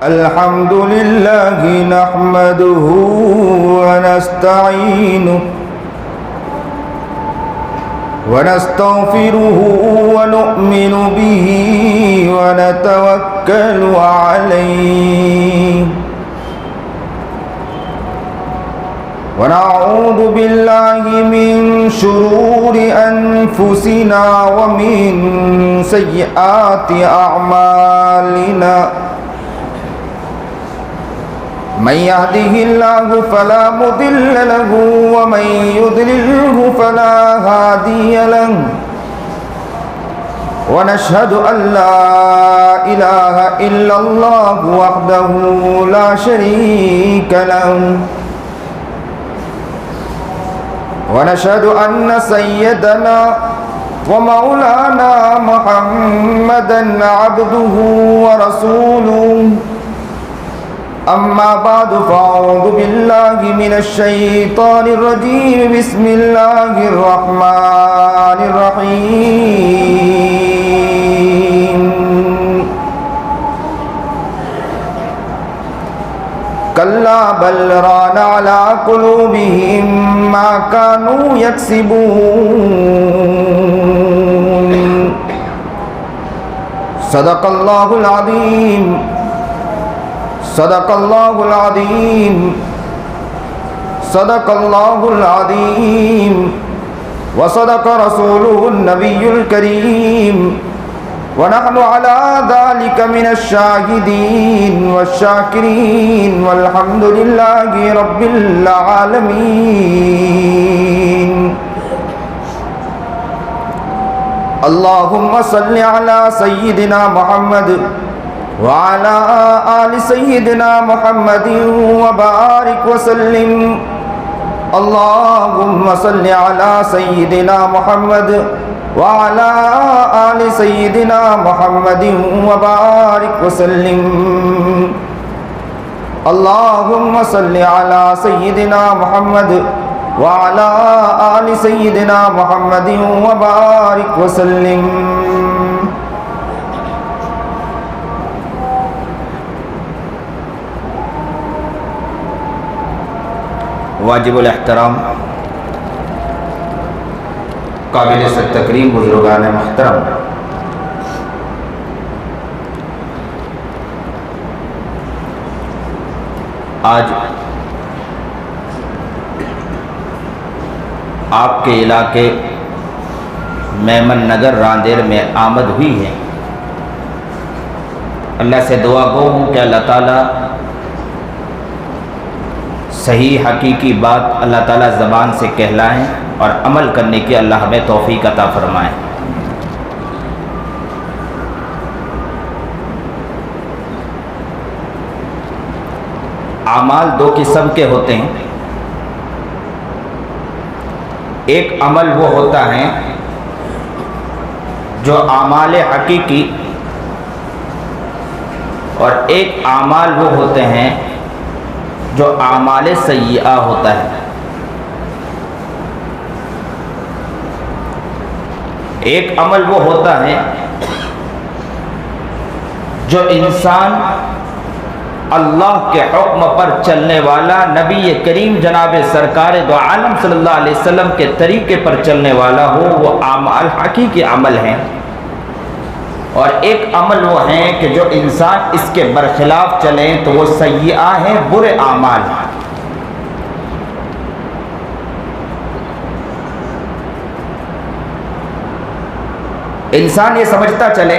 अल्हम्दुलिल्लाह नहमदुहु व नस्तईनुहु व नस्तगफिरुहु व नु'मिनु बिही व नतवक्कलु अलैहि व नऊज़ु बिल्लाहि मिन शुरूरि अनफुसिना व मिन सय्यिआति अअमालिना मन यहदिहिल्लाहु फला मुदिल्ल लहु व मन युद्लिल्हु फला हादिय लहु व नशहदु अल्ला इलाहा इल्लल्लाहु वहदहु ला शरीका लहु व नशहदु अन्न सय्यदना व मौलाना मुहम्मदन अब्दुहु व रसूलुहु अम्मा बादु फ़अऊज़ु बिल्लाहि मिनश शैतानिर रजीम बिस्मिल्लाहिर रहमानिर रहीम कल्ला बल राना अला कुलूबिहिम मा कानू यक्सिबून सदक़ल्लाहुल अज़ीम सदक़ल्लाहुल अज़ीम सदक़ल्लाहुल अज़ीम व सदक़ रसूलुहुन नबियुल करीम व नहनु अला ज़ालिका मिनश शाहिदीन वश्शाकिरीन वल्हम्दुलिल्लाहि रब्बिल आलमीन अल्लाहुम्मा सल्लि अला सय्यिदिना मुहम्मद वाला आलि सय्यिदिना मुहम्मदिन व बारिक व सल्लिम अल्लाहुम्मा सल्लि अला सय्यिदिना मुहम्मद वाला आलि सय्यिदिना मुहम्मदिन व बारिक व सल्लिम अल्लाहुम्मा सल्लि अला सय्यिदिना मुहम्मद वाला आलि सय्यिदिना मुहम्मदिन व बारिक व सल्लिम। वाजिबुल एहतराम काबिल तकरीम बुजुर्गान महतरम, आज आपके इलाके मेमन नगर रांदेर में आमद हुई है। अल्लाह से दुआ गो हूँ कि अल्लाह ताला सही हकीकी बात अल्लाह ताला ज़बान से कहलाएं और अमल करने की अल्लाह हमें तौफीक अता फरमाएं। आमाल दो किस्म के होते हैं। एक अमल वो होता है जो आमाल हकीकी, और एक आमाल वो होते हैं जो आमाल सय्या होता है। एक अमल वो होता है जो इंसान अल्लाह के हुक्म पर चलने वाला, नबी करीम जनाब सरकार दो आलम सल्लल्लाहु अलैहि वसल्लम के तरीके पर चलने वाला हो, वो आमाल हकीकी अमल हैं। और एक अमल वो हैं कि जो इंसान इसके बरखिलाफ चलें तो वो सय्या हैं, बुरे आमाल हैं। इंसान ये समझता चले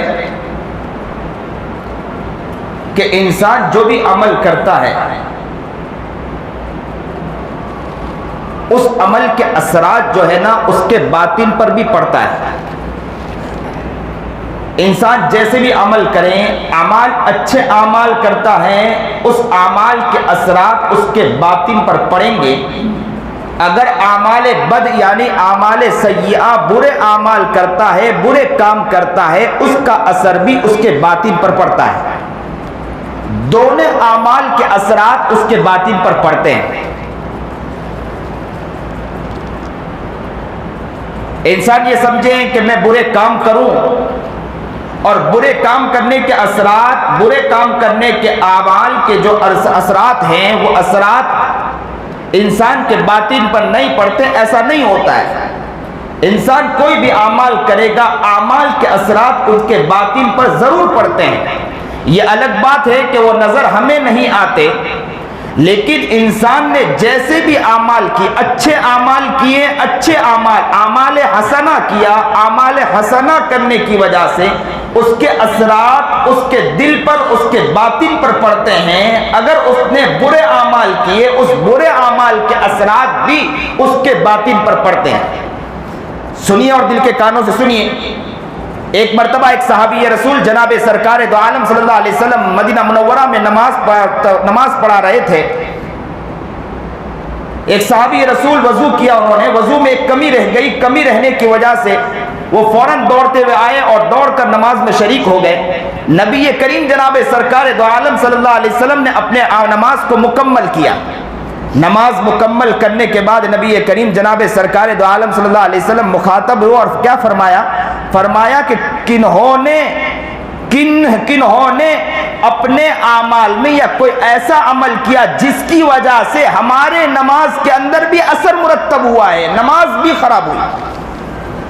कि इंसान जो भी अमल करता है उस अमल के असरात जो है ना उसके बातिन पर भी पड़ता है। इंसान जैसे भी अमल करें, अमाल अच्छे अमाल करता है, उस अमाल के असरात उसके बातिन पर पड़ेंगे। अगर आमाल बद यानी आमाल सय्या बुरे आमाल करता है, बुरे काम करता है, उसका असर भी उसके बातिन पर पड़ता है। दोनों आमाल के असरात उसके बातिन पर पड़ते हैं। इंसान ये समझे कि मैं बुरे काम करूं और बुरे काम करने के असरात, बुरे काम करने के आमाल के जो असरात हैं, वो असरात इंसान के बातिन पर नहीं पड़ते, ऐसा नहीं होता है। इंसान कोई भी आमाल करेगा, आमाल के असरात उसके बातिन पर जरूर पड़ते हैं। ये अलग बात है कि वो नजर हमें नहीं आते, लेकिन इंसान ने जैसे भी आमाल किए, अच्छे आमाल किए, अच्छे आमाल हसना किया, आमाल हसना करने की वजह से उसके असरात उसके दिल पर, उसके बातिन पर पड़ते हैं। अगर उसने बुरे आमाल किए, उस बुरे आमाल के असरात भी उसके बातिन पर पड़ते हैं। सुनिए और दिल के कानों से सुनिए। एक मर्तबा एक सहाबी रसूल जनाब सरकार दो आलम सल्लल्लाहु अलैहि वसल्लम मदीना मुनव्वरा में नमाज पढ़ा रहे थे। एक सहाबी रसूल वजू किया, उन्होंने वजू में एक कमी रह गई, कमी रहने की वजह से वो फौरन दौड़ते हुए आए और दौड़कर नमाज में शरीक हो गए। नबी करीम जनाब सरकार दो आलम सल्लल्लाहु अलैहि वसल्लम ने अपने नमाज को मुकम्मल किया। नमाज मुकम्मल करने के बाद नबी करीम जनाब सरकार दो आलम सल्लल्लाहु अलैहि वसल्लम मुखातब हुआ और क्या फरमाया? फरमाया कि किन्होंने अपने आमाल में या कोई ऐसा अमल किया जिसकी वजह से हमारे नमाज के अंदर भी असर मुरत्तब हुआ है, नमाज भी खराब हुई।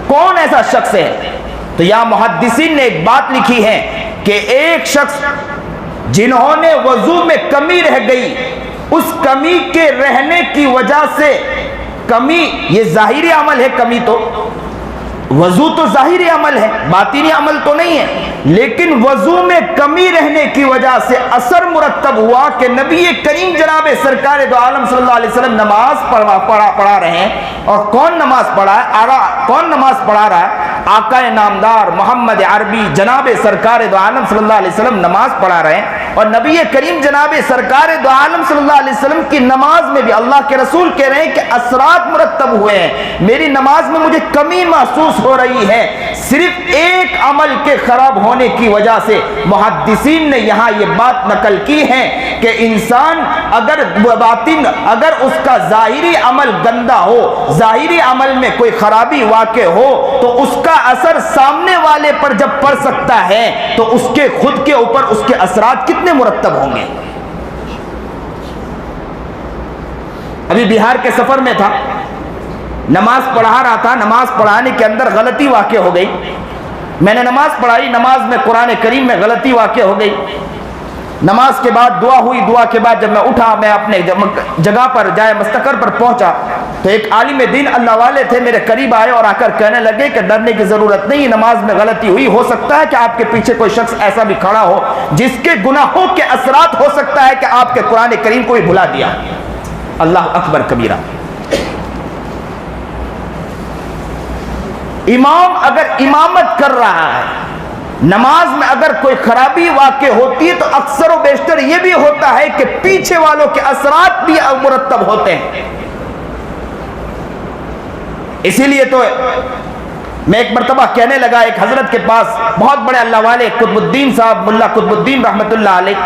कौन ऐसा शख्स है? तो या मुहद्दिसीन ने एक बात लिखी है कि एक शख्स जिन्होंने वजू में कमी रह गई, उस कमी के रहने की वजह से, कमी ये जाहिरी अमल है, कमी तो वजू तो जाहिरी अमल है, बातिनी अमल तो नहीं है, लेकिन वजू में कमी रहने की वजह से असर मुरत्तब हुआ कि नबी करीम जनाब सरकार दो आलम सल्लल्लाहु अलैहि वसल्लम नमाज पढ़ा रहे हैं। और कौन नमाज पढ़ा है? कौन नमाज पढ़ा रहा है? आका नामदार मोहम्मद अरबी जनाब सरकार दो आलम सल्लल्लाहु अलैहि वसल्लम नमाज पढ़ा रहे हैं। और नबी करीम जनाब सरकार दो आलम सल्लल्लाहु अलैहि वसल्लम की नमाज में भी अल्लाह के रसूल कह रहे हैं कि असरात मुरत्तब हुए हैं, मेरी नमाज में मुझे कमी महसूस हो रही है, सिर्फ एक अमल के खराब होने की वजह से। मुहद्दिसीन ने यहाँ ये बात नकल की है कि इंसान अगर बातिन, अगर उसका जाहिरी अमल गंदा हो, जाहिरी अमल में कोई खराबी वाक़े हो, तो उसका असर सामने वाले पर जब पड़ सकता है तो उसके खुद के ऊपर उसके असरात कितने मुरत्तब होंगे। अभी बिहार के सफर में था, नमाज पढ़ा रहा था, नमाज पढ़ाने के अंदर गलती वाक़े हो गई। मैंने नमाज पढ़ाई, नमाज में कुरान करीम में गलती वाक़े हो गई। नमाज के बाद दुआ हुई, दुआ के बाद जब मैं उठा, मैं अपने जगह पर जाए मस्तकर पर पहुंचा, तो एक आलिम दीन अल्लाह वाले थे, मेरे करीब आए और आकर कहने लगे कि डरने की जरूरत नहीं, नमाज में गलती हुई, हो सकता है कि आपके पीछे कोई शख्स ऐसा भी खड़ा हो जिसके गुनाहों के असरात हो सकता है कि आपके कुरान करीम को भी भुला दिया। अल्लाह अकबर कबीरा। इमाम अगर इमामत कर रहा है, नमाज में अगर कोई खराबी वाक़े होती है तो अक्सर व बेशतर यह भी होता है कि पीछे वालों के असरात भी मुरत्तब होते हैं। इसीलिए तो मैं एक मरतबा कहने लगा, एक हजरत के पास बहुत बड़े अल्लाह वाले कुतुबुद्दीन साहब, मुल्ला कुतुबुद्दीन रहमतुल्लाह अलैह,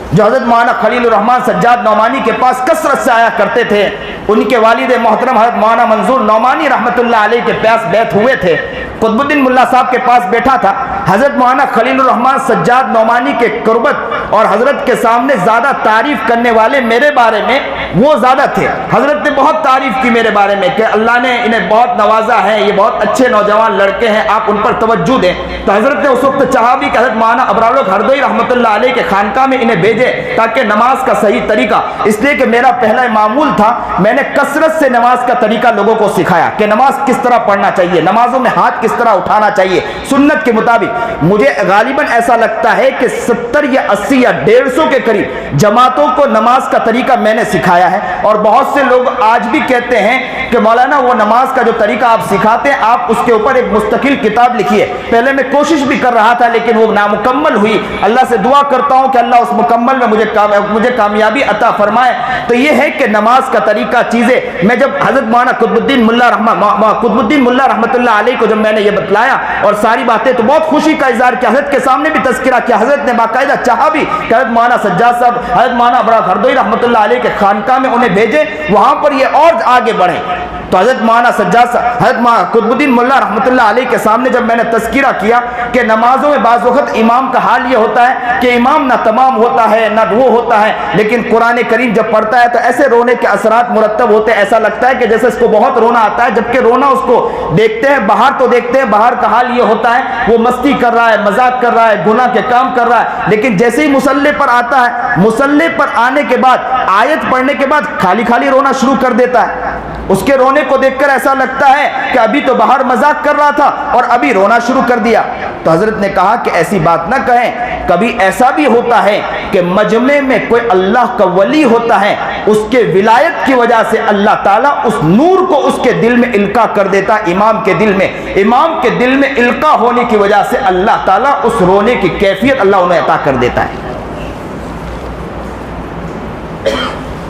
जो हजरत मौलाना खलीलुर रहमान सज्जाद नौमानी के पास कसरत से आया करते थे। उनके वालिद मोहतरम हजरत मौलाना मंजूर नौमानी रहमतुल्लाह अलैह के पास बैत हुए थे। कुतुबुद्दीन मुल्ला साहब के पास बैठा था। हजरत मौलाना खलीलुर रहमान सज्जाद नौमानी के कुर्बत और हजरत के सामने ज़्यादा तारीफ करने वाले मेरे बारे में वो ज़्यादा थे। हजरत ने बहुत तारीफ की मेरे बारे में कि अल्लाह ने इन्हें बहुत नवाजा है, ये बहुत अच्छे नौजवान लड़के हैं, आप उन पर तवज्जो दें। तो हजरत ने उस वक्त चाहा भी कि हजरत मौलाना अबरार हरदोई रहमतुल्लाह अलैह के खानका में इन्हें भेजे ताकि नमाज का सही तरीका, इसलिए कि मेरा पहला मामूल था, मैंने कसरत से नमाज का तरीका लोगों को सिखाया कि नमाज किस तरह पढ़ना चाहिए, नमाजों में हाथ किस तरह उठाना चाहिए सुन्नत के मुताबिक। मुझे गालिबन ऐसा लगता है कि 70 या 80 या 150 के करीब जमातों को नमाज का तरीका मैंने सिखाया है। और बहुत से लोग आज भी कहते हैं कि मौलाना वो नमाज का जो तरीका आप सिखाते हैं, आप उसके ऊपर एक मुस्तकिल किताब लिखिए। पहले मैं कोशिश भी कर रहा था लेकिन वो नामुकम्मल हुई। अल्लाह से दुआ करता हूं कि अल्लाह उस मुकम्मल में मुझे कामयाबी अता फरमाए। तो ये है कि नमाज का तरीका, चीज़ें मैं जब हजरत मौलाना कुतुबुद्दीन मुल्ला रहमतुल्लाह अलैह को जब मैंने ये बतलाया और सारी बातें, तो बहुत खुशी का इजहार किया, हजरत के सामने भी तज़किरा किया। हजरत ने बाकायदा चाहा भी कि हजरत मौलाना सज्जाद साहब, हजरत मौलाना अबरार हरदोई रहमतुल्लाह अलैह के खानका में उन्हें भेजे, वहां पर ये और आगे बढ़े। तो हज़रत मौलाना सज्जाद हज़रत कुतुबुद्दीन मुल्ला रहमतुल्लाह अलैह के सामने जब मैंने तज़किरा किया कि नमाज़ों में बाज़ वक़्त इमाम का हाल ये होता है कि इमाम ना तमाम होता है ना वो होता है, लेकिन कुरान करीम जब पढ़ता है तो ऐसे रोने के असरात मुरत्तब होते हैं, ऐसा लगता है कि जैसे इसको बहुत रोना आता है, जबकि रोना उसको देखते हैं बाहर तो देखते हैं बाहर का हाल ये होता है वो मस्ती कर रहा है, मजाक कर रहा है, गुनाह के काम कर रहा है, लेकिन जैसे ही मुसल्ले पर आता है, मुसल्ले पर आने के बाद आयत पढ़ने के बाद खाली खाली रोना शुरू कर देता है। उसके रोने को देखकर ऐसा लगता है कि अभी तो बाहर मजाक कर रहा था और अभी रोना शुरू कर दिया। तो हजरत ने कहा कि ऐसी बात ना कहें, कभी ऐसा भी होता है कि मजमे में कोई अल्लाह का वली होता है, उसके विलायत की वजह से अल्लाह ताला उस नूर को उसके दिल में इल्का कर देता, इमाम के दिल में, इमाम के दिल में इल्का होने की वजह से अल्लाह ताला उस रोने की कैफियत अल्लाह उन्हें अता कर देता है।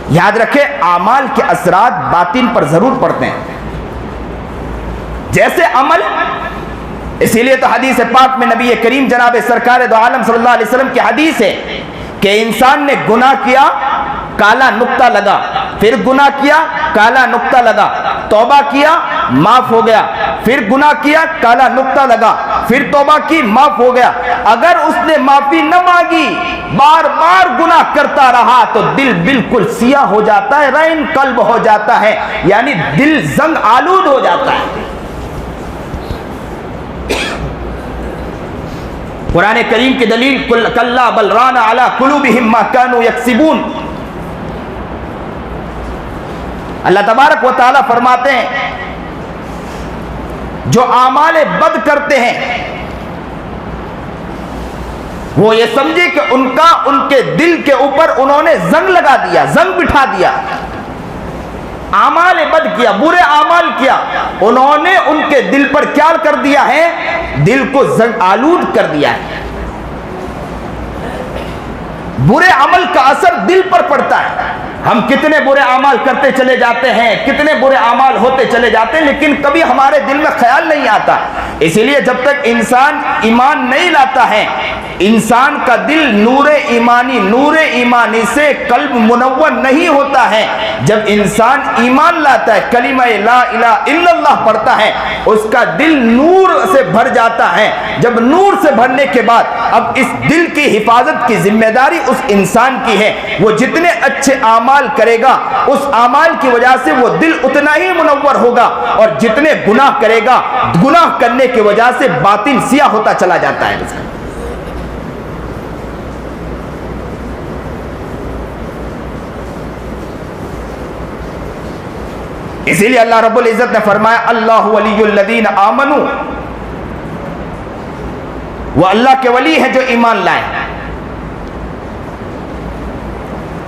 याद रखें, आमाल के असरात बातिन पर जरूर पड़ते हैं, जैसे अमल। इसीलिए तो हदीस पाक में नबी करीम जनाब सरकार दो आलम सल्लल्लाहु अलैहि वसल्लम की हदीस है कि इंसान ने गुनाह किया, काला नुक्ता लगा, फिर गुनाह किया, काला नुक्ता लगा, तौबा किया, माफ हो गया, फिर गुनाह किया, काला नुक्ता लगा, फिर तौबा की, माफ हो गया। अगर उसने माफी न मांगी, बार बार गुनाह करता रहा, तो दिल बिल्कुल सिया हो जाता है, रैन कल्ब हो जाता है, यानी दिल जंग आलूद हो जाता है। कुरान करीम की दलील कल्ला बल राना अला कुलूबिहिम मा कानू यक्सिबून। अल्लाह तबारक व तआला फरमाते हैं, जो आमाल बद करते हैं वो ये समझे कि उनका उनके दिल के ऊपर उन्होंने जंग लगा दिया, जंग बिठा दिया, आमाल बद किया, बुरे आमाल किया, उन्होंने उनके दिल पर क्या कर दिया है, दिल को जंग आलूद कर दिया है। बुरे अमल का असर दिल पर पड़ता है। हम कितने बुरे अमाल करते चले जाते हैं, कितने बुरे अमाल होते चले जाते हैं, लेकिन कभी हमारे दिल में ख्याल नहीं आता। इसीलिए जब तक इंसान ईमान नहीं लाता है, इंसान का दिल नूरे ईमानी से कल्ब मुनव्वर नहीं होता है। जब इंसान ईमान लाता है, कलिमा ला इलाहा इल्लल्लाह पढ़ता है, उसका दिल नूर से भर जाता है। जब नूर से भरने के बाद अब इस दिल की हिफाजत की जिम्मेदारी उस इंसान की है। वो जितने अच्छे आमाल करेगा, उस आमाल की वजह से वो दिल उतना ही मुनव्वर होगा, और जितने गुनाह करेगा, गुनाह करने की वजह से बातिन सिया होता चला जाता है। इसीलिए अल्लाह रब्बुल इज्जत ने फरमाया, अल्लाहु वलियुल लदीना आमनू, वो अल्लाह के वली है जो ईमान लाए।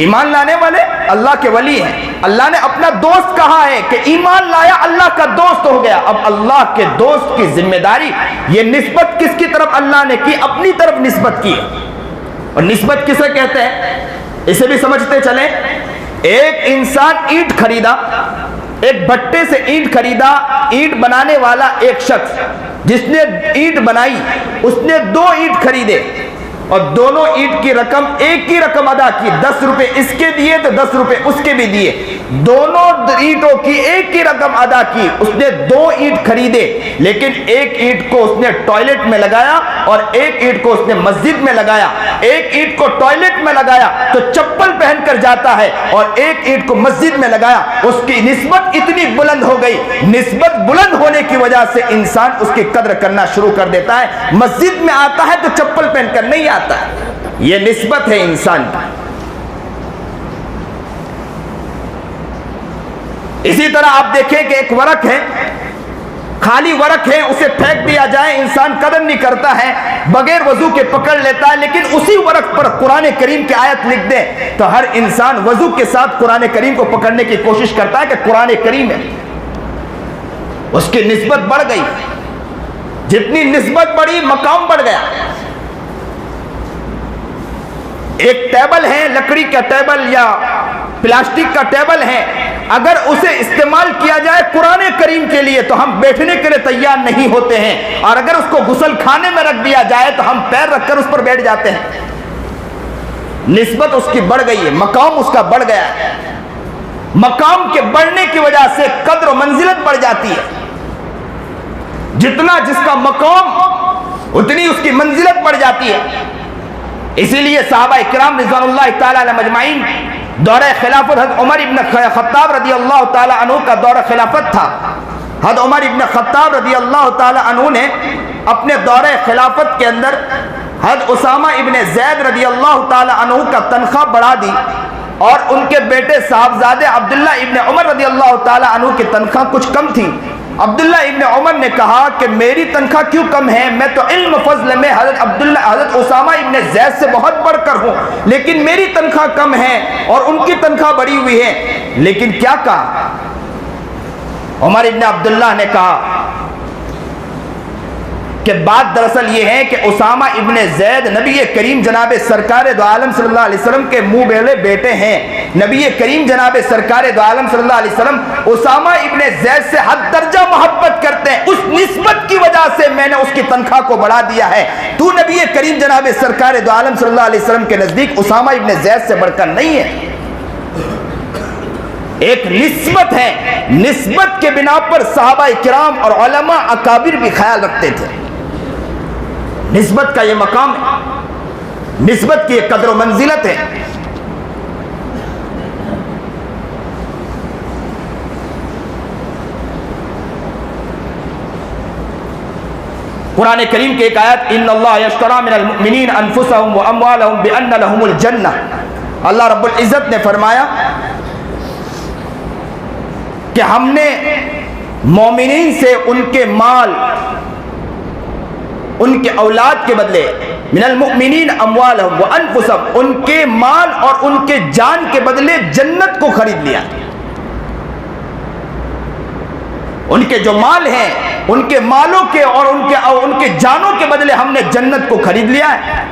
ईमान लाने वाले अल्लाह के वली हैं। अल्लाह ने अपना दोस्त कहा है कि ईमान लाया अल्लाह का दोस्त हो गया। अब अल्लाह के दोस्त की जिम्मेदारी, ये निस्बत किसकी तरफ अल्लाह ने की, अपनी तरफ निस्बत की। और निस्बत किसे कहते हैं इसे भी समझते चले। एक इंसान ईंट खरीदा, एक भट्टे से ईंट खरीदा, ईंट बनाने वाला एक शख्स जिसने ईंट बनाई, उसने 2 ईंट खरीदे और दोनों ईंट की रकम एक ही रकम अदा की। 10 रुपए इसके दिए तो 10 रुपए उसके भी दिए, दोनों ईंटों की एक ही रकम अदा की। उसने 2 ईंट खरीदे, लेकिन एक ईंट को उसने टॉयलेट में लगाया और एक ईंट को उसने मस्जिद में लगाया। एक ईंट को टॉयलेट में लगाया तो चप्पल पहनकर जाता है, और एक ईंट को मस्जिद में लगाया, उसकी निस्बत इतनी बुलंद हो गई। निस्बत बुलंद होने की वजह से इंसान उसकी कद्र करना शुरू कर देता है। मस्जिद में आता है तो चप्पल पहनकर नहीं आता, यह निस्बत है इंसान की। इसी तरह आप देखें कि एक वरक है, खाली वरक है, उसे फेंक दिया जाए, इंसान कदर नहीं करता है, बगैर वजू के पकड़ लेता है। लेकिन उसी वरक पर कुरान करीम की आयत लिख दे तो हर इंसान वजू के साथ कुरान करीम को पकड़ने की कोशिश करता है कि कुरान करीम है। उसकी निस्बत बढ़ गई, जितनी निस्बत बढ़ी मकाम बढ़ गया। एक टेबल है, लकड़ी का टेबल या प्लास्टिक का टेबल है, अगर उसे इस्तेमाल किया जाए कुरान करीम के लिए तो हम बैठने के लिए तैयार नहीं होते हैं, और अगर उसको गुसल खाने में रख दिया जाए तो हम पैर रखकर उस पर बैठ जाते हैं। निस्बत उसकी बढ़ गई है, मकाम उसका बढ़ गया है। मकाम के बढ़ने की वजह से कद्र और मंजिलत बढ़ जाती है। जितना जिसका मकाम उतनी उसकी मंजिलत बढ़ जाती है। इसीलिए सहाबा इकराम रिज़वानुल्लाह ताला अलैहिम अजमाइन दौरे खिलाफत हज़रत उमर इब्न खत्ताब रज़ी अल्लाह ताला अन्हु का दौरा खिलाफत था। हज़रत उमर इब्न खत्ताब रज़ी अल्लाह ताला अन्हु ने अपने दौरे खिलाफत के अंदर हज़रत उसामा इब्न ज़ैद रज़ी अल्लाह ताला अन्हु का तनख्वाह बढ़ा दी और उनके बेटे साहबजादे अब्दुल्ला इब्न उमर रज़ी अल्लाह ताला अन्हु की तनख्वाह कुछ कम थी। अब्दुल्ला इब्न उमर ने कहा कि मेरी तनख्वाह क्यों कम है, मैं तो इल्म फज़ल में हज़रत उसामा इब्न ज़ैद से बहुत बढ़कर हूँ, लेकिन मेरी तनख्वाह कम है और उनकी तनख्वाह बढ़ी हुई है। लेकिन क्या कहा उमर इब्न अब्दुल्ला ने कहा कि बात दरअसल ये है कि उसामा इब्न ज़ैद नबी करीम जनाब सरकार दो आलम सल्लल्लाहु अलैहि वसल्लम के मुंह बेले बेटे हैं। नबी करीम जनाब सरकार दो आलम सल्लल्लाहु अलैहि वसल्लम उसामा इब्न ज़ैद से हद दर्जा मोहब्बत करते हैं। उस निस्बत की वजह से मैंने उसकी तनख्वाह को बढ़ा दिया है। तू नबी करीम जनाब सरकार दो आलम सल्लल्लाहु अलैहि वसल्लम के नजदीक उसामा इब्न ज़ैद से बढ़कर नहीं है। एक निस्बत है, निस्बत के बिना पर सहाबा इकराम और उलमा अकाबिर भी ख्याल रखते थे। निस्बत का ये मकाम है, निस्बत की एक कदर मंजिलत है। कुरान करीम की एक आयत इन्नल्लाह यश्तरा मिनल मुमिनीन अनफुसहुम व अमवालहुम बिअन्न लहुमुल जन्नह। अल्लाह रब्बुल इज्जत ने फरमाया कि हमने मोमिनीन से उनके माल, उनके औलाद के बदले मिनल मुमिनीन अमवालहुम व अनफुसहुम, उनके माल और उनके जान के बदले जन्नत को खरीद लिया। उनके जो माल हैं, उनके मालों के और उनके जानों के बदले हमने जन्नत को खरीद लिया है।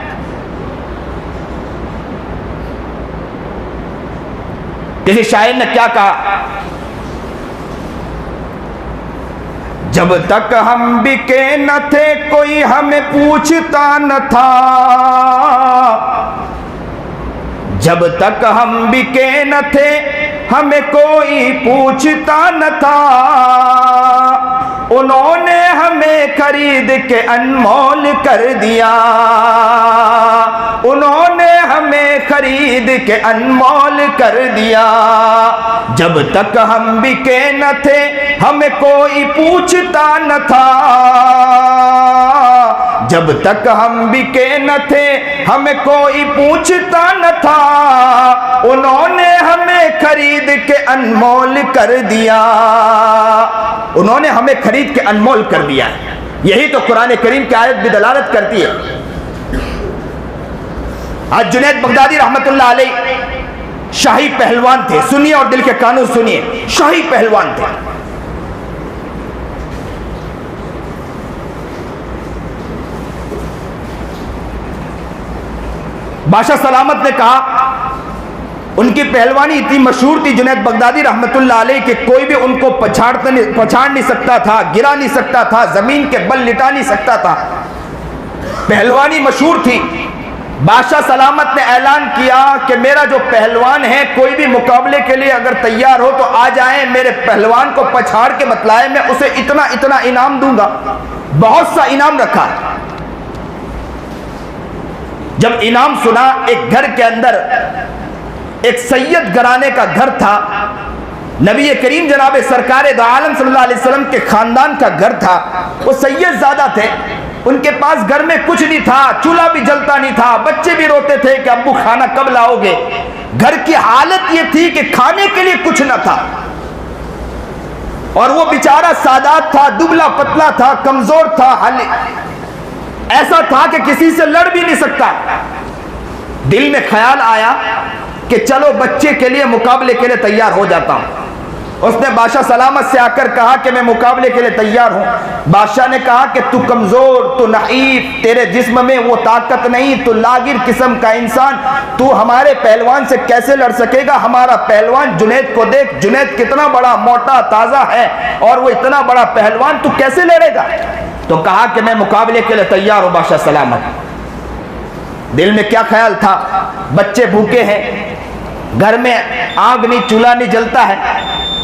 किसी शायर ने क्या कहा, जब तक हम बिके न थे कोई हमें पूछता न था, जब तक हम बिके न थे हमें कोई पूछता न था, उन्होंने हमें खरीद के अनमोल कर दिया, उन्होंने हमें खरीद के अनमोल कर दिया। जब तक हम बिके न थे हमें कोई पूछता न था, जब तक हम बिके न थे हमें कोई पूछता न था, उन्होंने हमें खरीद के अनमोल कर दिया, उन्होंने हमें खरीद के अनमोल कर दिया। यही तो कुरान करीम की आयत भी दलालत करती है। आज जुनैद बगदादी रहमतुल्लाह अलैह शाही पहलवान थे, सुनिए और दिल के कानून सुनिए, शाही पहलवान थे। बादशाह सलामत ने कहा, उनकी पहलवानी इतनी मशहूर थी जुनैद बगदादी रहमतुल्लाह अलैह कि कोई भी उनको पछाड़ नहीं सकता था, गिरा नहीं सकता था, जमीन के बल लिटा नहीं सकता था। पहलवानी मशहूर थी। बादशाह सलामत ने ऐलान किया कि मेरा जो पहलवान है कोई भी मुकाबले के लिए अगर तैयार हो तो आ जाए, मेरे पहलवान को पछाड़ के बतलाए, मैं उसे इतना इतना इनाम दूंगा। बहुत सा इनाम रखा। जब इनाम सुना, एक घर के अंदर एक सैयद घराने का घर था, नबी करीम जनाब सरकार दो आलम सल्लल्लाहु अलैहि वसल्लम के खानदान का घर था। वो सैयद ज़्यादा थे, उनके पास घर में कुछ नहीं था, चूल्हा भी जलता नहीं था, बच्चे भी रोते थे कि अब्बू खाना कब लाओगे। घर की हालत ये थी कि खाने के लिए कुछ न था और वो बेचारा सादात था, दुबला पतला था, कमजोर था, ऐसा था कि किसी से लड़ भी नहीं सकता। दिल में ख्याल आया कि चलो बच्चे के लिए मुकाबले के लिए तैयार हो जाता हूं। उसने बादशाह सलामत से आकर कहा कि मैं मुकाबले के लिए तैयार हूं। बादशाह ने कहा कि तू कमजोर, तू नईफ, तेरे जिस्म में वो ताकत नहीं, तू लागिर किस्म का इंसान, तू हमारे पहलवान से कैसे लड़ सकेगा। हमारा पहलवान जुनैद को देख, जुनैद कितना बड़ा मोटा ताजा है और वो इतना बड़ा पहलवान, तू कैसे लड़ेगा। तो कहा कि मैं मुकाबले के लिए तैयार हूं बादशाह सलामत। दिल में क्या ख्याल था, बच्चे भूखे हैं, घर में आग नहीं, चूल्हा नहीं जलता है,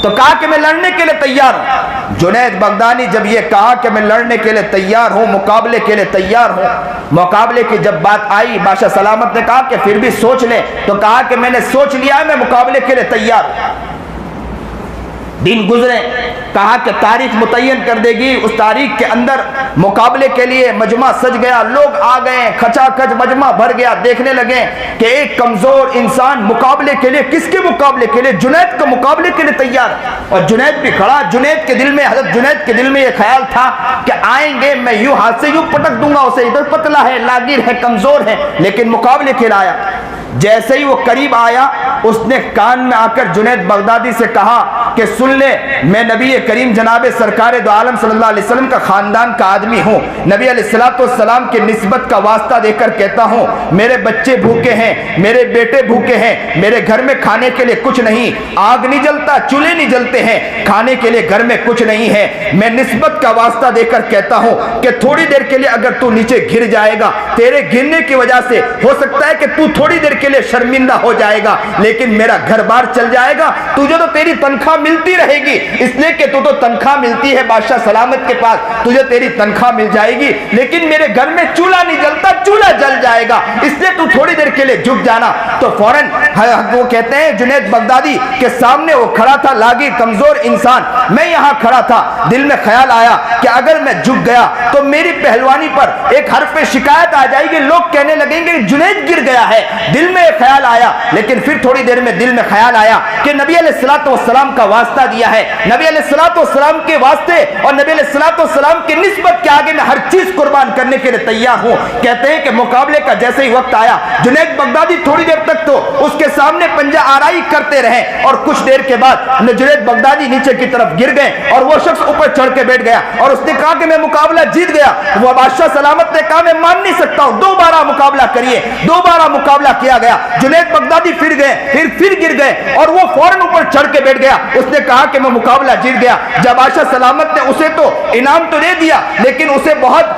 तो कहा कि मैं लड़ने के लिए तैयार हूं। जुनैद बगदादी जब ये कहा कि मैं लड़ने के लिए तैयार हूं, मुकाबले के लिए तैयार हूं, मुकाबले की जब बात आई, बादशाह सलामत ने कहा कि फिर भी सोच ले, तो कहा कि मैंने सोच लिया है, मैं मुकाबले के लिए तैयार हूं। दिन गुजरे, कहा कि तारीख मुतय्यन कर देगी, उस तारीख के अंदर मुकाबले के लिए मजमा सज गया, लोग आ गए, खचाखच मजमा भर गया। देखने लगे कि एक कमजोर इंसान मुकाबले के लिए, किसके मुकाबले के लिए? जुनैद के मुकाबले के लिए तैयार। और जुनैद भी खड़ा। जुनैद के दिल में, हजरत जुनैद के दिल में यह ख्याल था कि आएंगे, मैं यूं हाथ से यूं पटक दूंगा उसे, इधर पतला है, लागिर है, कमजोर है, लेकिन मुकाबले के लिए आया। जैसे ही वो करीब आया, उसने कान में आकर जुनैद बगदादी से कहा कि सुन ले, मैं नबी करीम जनाब सरकार दो आलम सल्लल्लाहु अलैहि वसल्लम का खानदान का आदमी हूँ। नबी अलैहिस्सलाम की निस्बत का वास्ता देकर कहता हूँ, मेरे बच्चे भूखे हैं, मेरे बेटे भूखे हैं, मेरे घर में खाने के लिए कुछ नहीं, आग नहीं जलता, चूल्हे नहीं जलते हैं, खाने के लिए घर में कुछ नहीं है। मैं निस्बत का वास्ता देकर कहता हूँ कि थोड़ी देर के लिए अगर तू नीचे गिर जाएगा, तेरे गिरने की वजह से हो सकता है कि तू थोड़ी देर के लिए शर्मिंदा हो जाएगा, लेकिन मेरा घर बार चल जाएगा। तुझे तो तेरी तनख्वाह मिलती रहेगी, इसलिए कि तू तो तनख्वाह मिलती है बादशाह सलामत के पास, तुझे तेरी तनख्वाह मिल जाएगी, लेकिन मेरे घर में चूल्हा नहीं जलता, चूल्हा जल जाएगा, इसलिए तू थोड़ी देर के लिए झुक जाना। तो फौरन वो कहते हैं जुनैद बगदादी के सामने वो खड़ा था, लागी कमजोर इंसान, मैं यहां खड़ा था। दिल में ख्याल आया कि अगर मैं झुक गया तो मेरी पहलवानी पर एक हर्फ पे शिकायत आ जाएगी, लोग कहने लगेंगे जुनैद गिर गया है। दिल में ख्याल आया, लेकिन फिर थोड़ी देर में दिल में ख्याल आया कि नबी अलैहिस्सलाम का वास्ता दिया है, नबी अलैहिस्सलाम के वास्ते और नबी अलैहिस्सलाम की निस्बत के आगे मैं हर चीज कुर्बान करने के लिए तैयार हूं। कहते हैं कि मुकाबले का जैसे ही वक्त आया, जुनैद बगदादी थोड़ी देर तक तो उसके सामने पंजा आराई करते रहे, और कुछ देर के बाद जुनैद बगदादी नीचे की तरफ गिर गए और वो शख्स ऊपर चढ़ के बैठ गया और उसने कहा कि मैं मुकाबला जीत गया। वो बादशाह सलामत ने कहा मैं मान नहीं सकता हूं, दोबारा मुकाबला करिए। दोबारा मुकाबला किया गया, जुनैद बगदादी फिर गए, फिर गिर गए और वो फौरन ऊपर चढ़ के बैठ गया। उसने कहा कि मैं मुकाबला जीत गया। जब बादशाह सलामत ने उसे तो इनाम तो दे दिया, लेकिन उसे बहुत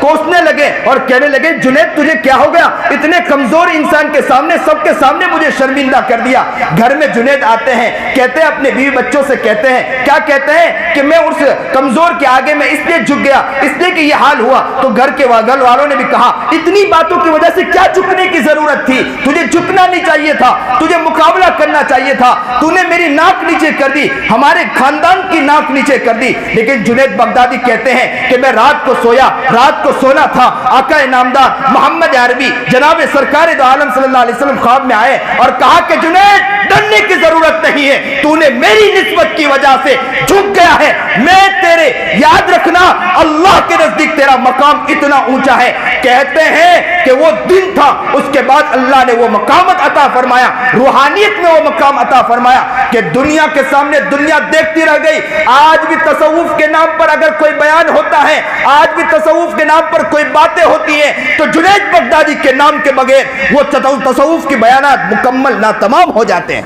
कोसने लगे और कहने लगे जुनैद तुझे क्या हो गया, इतने कमजोर इंसान के सामने, सबके सामने मुझे शर्मिंदा कर दिया। घर में जुनैद आते हैं, कहते हैं अपने बीवी बच्चों से, कहते हैं क्या कहते हैं कि मैं उस कमजोर के आगे में इसलिए झुक गया, इसलिए कि यह हाल हुआ। तो घर के घर वालों ने भी कहा इतनी बातों की वजह से क्या झुकने की जरूरत थी, तुझे झुकना नहीं चाहिए था, तुझे मुकाबला करना चाहिए था, तूने मेरी नाक नीचे कर दी, हमारे खानदान की नाक नीचे कर दी। लेकिन जुनैद बगदादी कहते हैं कि मैं रात को सोया, रात को सोना था, आका इनामदार मोहम्मद अरबी जनाब सरकार दो आलम सल्लल्लाहु अलैहि वसल्लम ख्वाब में आए और कहा कि जुनैद डरने की जरूरत नहीं है, तूने मेरी निस्बत की वजह से झुक गया है, मैं तेरे, याद रखना अल्लाह के नजदीक तेरा मकाम इतना ऊंचा है। कहते हैं कि वो दिन था, उसके बाद अल्लाह ने वो मकामत अता फरमाया, रूहानियत में वो मकाम अता फरमाया कि दुनिया के सामने दुनिया देखती रह गई। आज भी तसव्वुफ के नाम पर अगर कोई बयान होता है, आज भी तसव्वुफ के नाम पर कोई बातें होती हैं, तो जुनैद बगदादी के नाम के बगैर वो तसव्वुफ की बयानात मुकम्मल ना तमाम हो जाते हैं।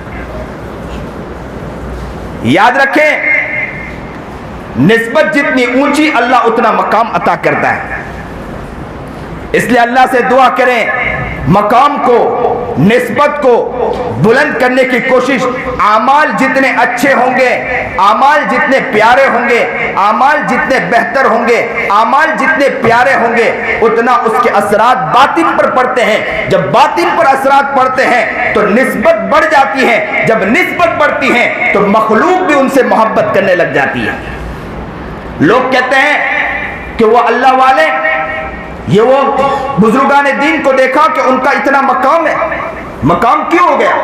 याद रखें, निस्बत जितनी ऊंची अल्लाह उतना मकाम अता करता है। इसलिए अल्लाह से दुआ करें मकाम को, निस्बत को बुलंद करने की कोशिश। आमाल जितने अच्छे होंगे, आमाल जितने प्यारे होंगे, आमाल जितने बेहतर होंगे, आमाल जितने प्यारे होंगे, उतना उसके असरात बातिन पर पड़ते हैं। जब बातिन पर असरात पड़ते हैं तो निस्बत बढ़ जाती है, जब निस्बत बढ़ती है तो मखलूक भी उनसे मोहब्बत करने लग जाती है। लोग कहते हैं कि वो अल्लाह वाले, ये वो बुजुर्गान दीन को देखा कि उनका इतना मकाम है। मकाम क्यों हो गया?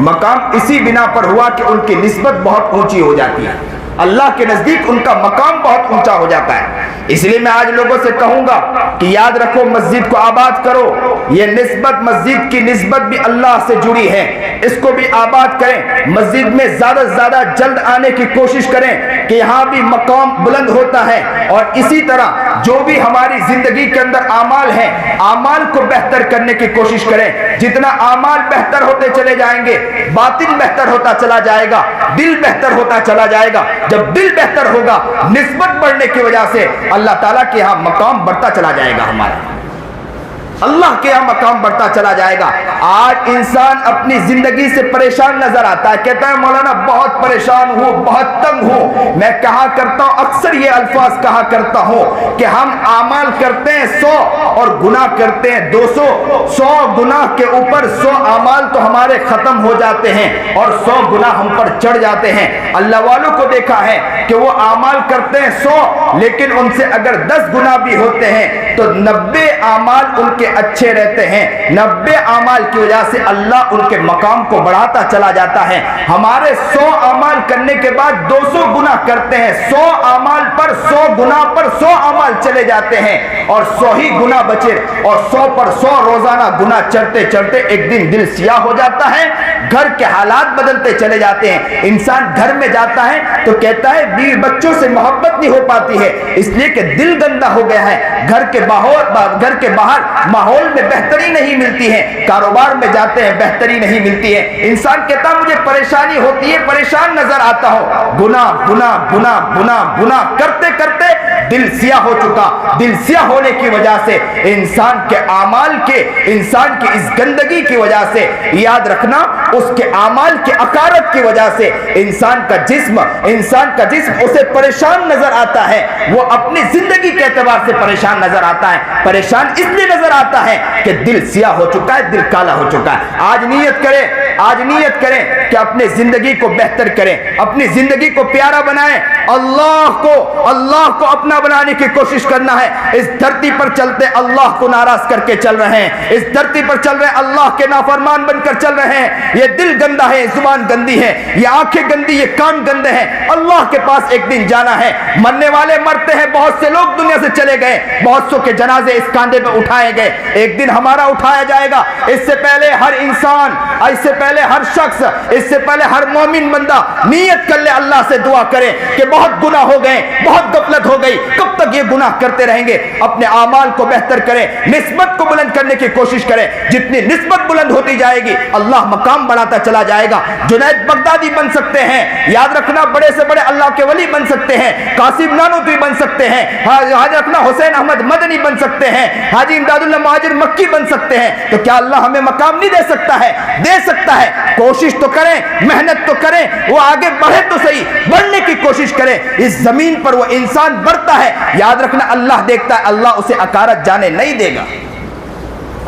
मकाम इसी बिना पर हुआ कि उनकी निस्बत बहुत ऊंची हो जाती है, अल्लाह के नजदीक उनका मकाम बहुत ऊंचा हो जाता है। इसलिए मैं आज लोगों से कहूंगा कि याद रखो, मस्जिद को आबाद करो। ये निस्बत, मस्जिद की निस्बत भी अल्लाह से जुड़ी है, इसको भी आबाद करें। मस्जिद में ज्यादा से ज्यादा जल्द आने की कोशिश करें कि यहाँ भी मकाम बुलंद होता है। और इसी तरह जो भी हमारी जिंदगी के अंदर आमाल है, आमाल को बेहतर करने की कोशिश करें। जितना आमाल बेहतर होते चले जाएंगे, बातिन बेहतर होता चला जाएगा, दिल बेहतर होता चला जाएगा। जब दिल बेहतर होगा, निस्बत बढ़ने की वजह से अल्लाह ताला के यहां मकाम बढ़ता चला जाएगा हमारा। अल्लाह के यहाँ मकाम बढ़ता चला जाएगा। आज इंसान अपनी जिंदगी से परेशान नजर आता है, कहता है मौलाना बहुत परेशान हूँ, बहुत तंग हूँ। मैं कहा करता हूँ, अक्सर ये अल्फाज कहा करता हूँ कि हम आमाल करते हैं 100 और गुनाह करते हैं 200। 100 गुनाह के ऊपर 100 आमाल तो हमारे खत्म हो जाते हैं और 100 गुनाह हम पर चढ़ जाते हैं। अल्लाह वालों को देखा है कि वो आमाल करते हैं 100, लेकिन उनसे अगर 10 गुनाह भी होते हैं तो 90 आमाल उनके अच्छे रहते हैं। 90 आमाल की वजह से अल्लाह उनके मकाम को बढ़ाता चला जाता है। हमारे 100 आमाल करने के बाद 200 गुनाह करते हैं, 100 आमाल पर 100 गुनाह पर 100 आमाल चले जाते हैं और 100 ही गुनाह बचे और 100 पर 100 रोजाना गुनाह चढ़ते चढ़ते एक दिन दिल सियाह हो जाता है, घर के हालात बदलते चले जाते हैं। इंसान घर में जाता है तो कहता है बीवी बच्चों से मोहब्बत नहीं हो पाती है, इसलिए कि दिल गंदा हो गया है। घर के बाहर माहौल में बेहतरी नहीं मिलती है, कारोबार में जाते हैं बेहतरी नहीं मिलती है। इंसान कहता मुझे परेशानी होती है, परेशान नजर आता हूं। गुनाह करते करते दिल सियाह हो चुका। दिल सियाह होने की वजह से इंसान के आमाल के, इंसान की इस गंदगी की वजह से, याद रखना उसके आमाल के अकारत की वजह से इंसान का जिस्म उसे परेशान नजर आता है। वो अपनी जिंदगी के एतबार से परेशान नजर आता है। परेशान इसलिए नजर आता है कि दिल सियाह हो चुका है, दिल काला हो चुका है। आज नियत करें कि अपने जिंदगी को बेहतर करें, अपनी जिंदगी को प्यारा बनाएं। अल्लाह को अपना बनाने की कोशिश करना है। इस धरती पर चलते अल्लाह को नाराज करके चल रहे हैं, इस धरती पर चल रहे अल्लाह के नाफरमान बनकर चल रहे हैं। ये दिल गंदा है, जुबान गंदी है, ये आंखें गंदी, ये कान गंदे हैं। अल्लाह के पास एक दिन जाना है। मरने वाले मरते हैं, बहुत से लोग दुनिया से चले गए, बहुत सौ के जनाजे इस कांधे पे उठाए गए, एक दिन हमारा उठाया जाएगा। इससे पहले हर इंसान, इससे पहले हर शख्स, इससे पहले हर मोमिन बंदा नियत कर ले, अल्लाह से दुआ करे कि बहुत गुनाह हो गए, बहुत गफलत हो गई, कब तक ये गुनाह करते रहेंगे। अपने आमाल को बेहतर करें, निस्बत को बुलंद करने की कोशिश करें। जितनी निस्बत बुलंद होती जाएगी अल्लाह मकाम बढ़ाता चला जाएगा। जुनैद बगदादी बन सकते हैं, याद रखना बड़े से बड़े अल्लाह के वली बन सकते हैं, कासिम नानूतवी बन सकते हैं, याद रखना हुसैन अहमद मदनी बन सकते हैं, हाजी इमदादुल्लाह मुहाजिर मक्की बन सकते हैं। तो क्या अल्लाह हमें मकाम नहीं दे सकता है? दे सकता है। कोशिश तो करें, मेहनत तो करें, वो आगे बढ़े तो सही, बढ़ने की कोशिश करें। इस जमीन पर वो इंसान बढ़ता है, याद रखना अल्लाह देखता है, अल्लाह उसे अकारत जाने नहीं देगा।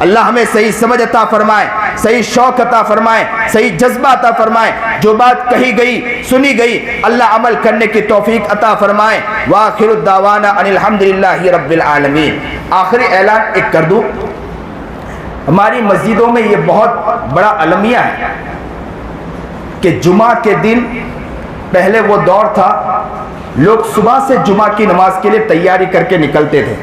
अल्लाह हमें सही समझ अता फरमाए, सही शौक अता फरमाए, सही जज्बा अता फरमाए। जो बात कही गई, सुनी गई, अल्लाह अमल करने की तौफीक अता फरमाए। वाखिरु दावाना अनिल हम्दुलिल्लाहि रब्बिल आलमीन। आखिरी ऐलान एक कर दूं, हमारी मस्जिदों में ये बहुत बड़ा अलमिया है कि जुमा के दिन, पहले वो दौर था लोग सुबह से जुमा की नमाज के लिए तैयारी करके निकलते थे,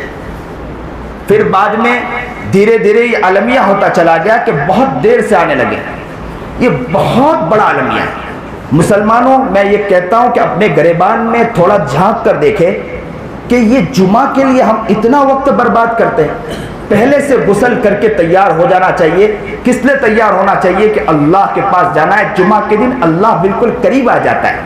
फिर बाद में धीरे धीरे ये अलमिया होता चला गया कि बहुत देर से आने लगे। ये बहुत बड़ा अलमिया है। मुसलमानों, मैं ये कहता हूं कि अपने गिरेबान में थोड़ा झांक कर देखें कि ये जुमा के लिए हम इतना वक्त बर्बाद करते हैं। पहले से गुस्ल करके तैयार हो जाना चाहिए। किस लिए तैयार होना चाहिए? कि अल्लाह के पास जाना है। जुमा के दिन अल्लाह बिल्कुल करीब आ जाता है,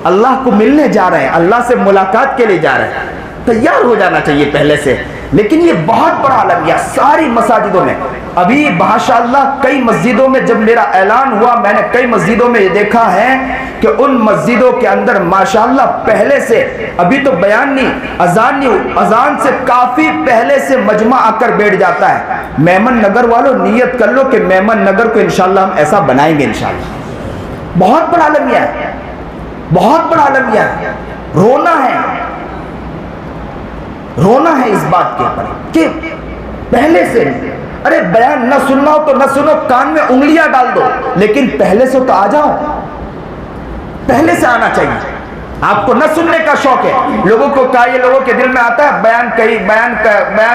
अल्लाह को मिलने जा रहे हैं, अल्लाह से मुलाकात के लिए जा रहे हैं, तैयार हो जाना चाहिए पहले से। लेकिन ये बहुत बड़ा अलमिया सारी मसाजिदों में। अभी माशाअल्लाह कई मस्जिदों में जब मेरा ऐलान हुआ, मैंने कई मस्जिदों में ये देखा है कि उन मस्जिदों के अंदर माशाअल्लाह पहले से, अभी तो बयान नहीं, अजान नहीं, अजान से काफी पहले से मजमा आकर बैठ जाता है। मेमन नगर वालों नियत कर लो कि मेमन नगर को इंशाअल्लाह हम ऐसा बनाएंगे इंशाअल्लाह। बहुत बड़ा अलमिया है, बहुत बड़ा अलमिया है। रोना है इस बात के ऊपर कि पहले से, अरे बयान न सुनना हो तो न सुनो, कान में उंगलियां डाल दो, लेकिन पहले से तो आ जाओ, पहले से आना चाहिए। आपको न सुनने का शौक है, लोगों को क्या, ये लोगों के दिल में आता है बयान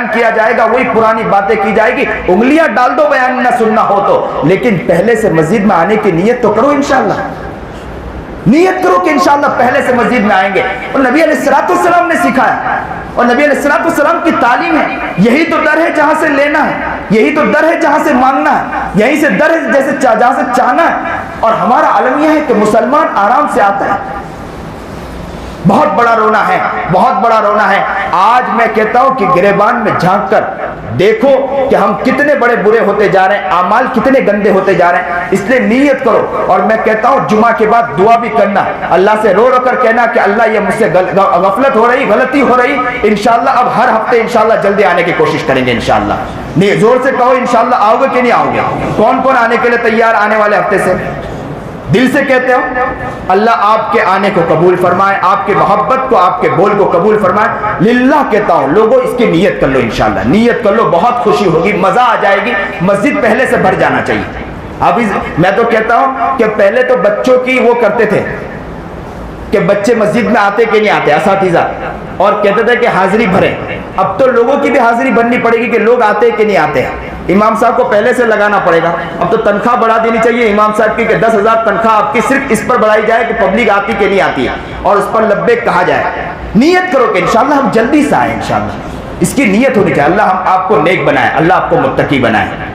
किया जाएगा, वही पुरानी बातें की जाएगी, उंगलियां डाल दो बयान न सुनना हो तो, लेकिन पहले से मस्जिद में आने की नियत तो करो इंशाअल्लाह। नियत करो कि इंशाअल्लाह पहले से मस्जिद में आएंगे। और नबी अलैहिस्सलाम ने सिखाया, और नबी अलैहिस्सलाम की तालीम है, यही तो दर है जहां से लेना है, यही तो दर है जहां से मांगना है, यही से दर है जैसे जहां से चाहना है। और हमारा आलम यह है कि मुसलमान आराम से आता है। बहुत बड़ा रोना है, बहुत बड़ा रोना है। आज मैं कहता हूं कि गिरेबान में झांक कर देखो कि हम कितने बड़े बुरे होते जा रहे हैं, अमाल कितने गंदे होते जा रहे हैं। इसलिए नीयत करो। और मैं कहता हूं जुमा के बाद दुआ भी करना, अल्लाह से रो रो कर कहना कि अल्लाह ये मुझसे गफलत हो रही, गलती हो रही, इंशाअल्लाह अब हर हफ्ते इंशाअल्लाह जल्दी आने की कोशिश करेंगे इंशाअल्लाह। नहीं, जोर से कहो इंशाअल्लाह आओगे कि नहीं आओगे? कौन कौन आने के लिए तैयार आने वाले हफ्ते से? दिल से कहते हो? अल्लाह आपके आने को कबूल फरमाए, आपके मोहब्बत को, आपके बोल को कबूल फरमाए। लिल्लाह कहता हूं लोगों, इसकी नीयत कर लो इंशाअल्लाह, नीयत कर लो, बहुत खुशी होगी, मजा आ जाएगी। मस्जिद पहले से भर जाना चाहिए। अभी मैं तो कहता हूं कि पहले तो बच्चों की वो करते थे कि बच्चे मस्जिद में आते कि नहीं आते, असातिज़ा, और कहते थे कि हाजिरी भरे। अब तो लोगों की भी हाजिरी भरनी पड़ेगी कि लोग आते कि नहीं आते हैं। इमाम साहब को पहले से लगाना पड़ेगा। अब तो तनख्वाह बढ़ा देनी चाहिए इमाम साहब की कि 10,000 तनख्वाह आपकी सिर्फ इस पर बढ़ाई जाए कि पब्लिक आती कि नहीं आती है, और उस पर लब्बैक कहा जाए। नियत करो कि इंशाअल्लाह हम जल्दी से आए, इंशाअल्लाह इसकी नियत होनी चाहिए। अल्लाह हम आपको नेक बनाए, अल्लाह आपको मुत्तकी बनाए।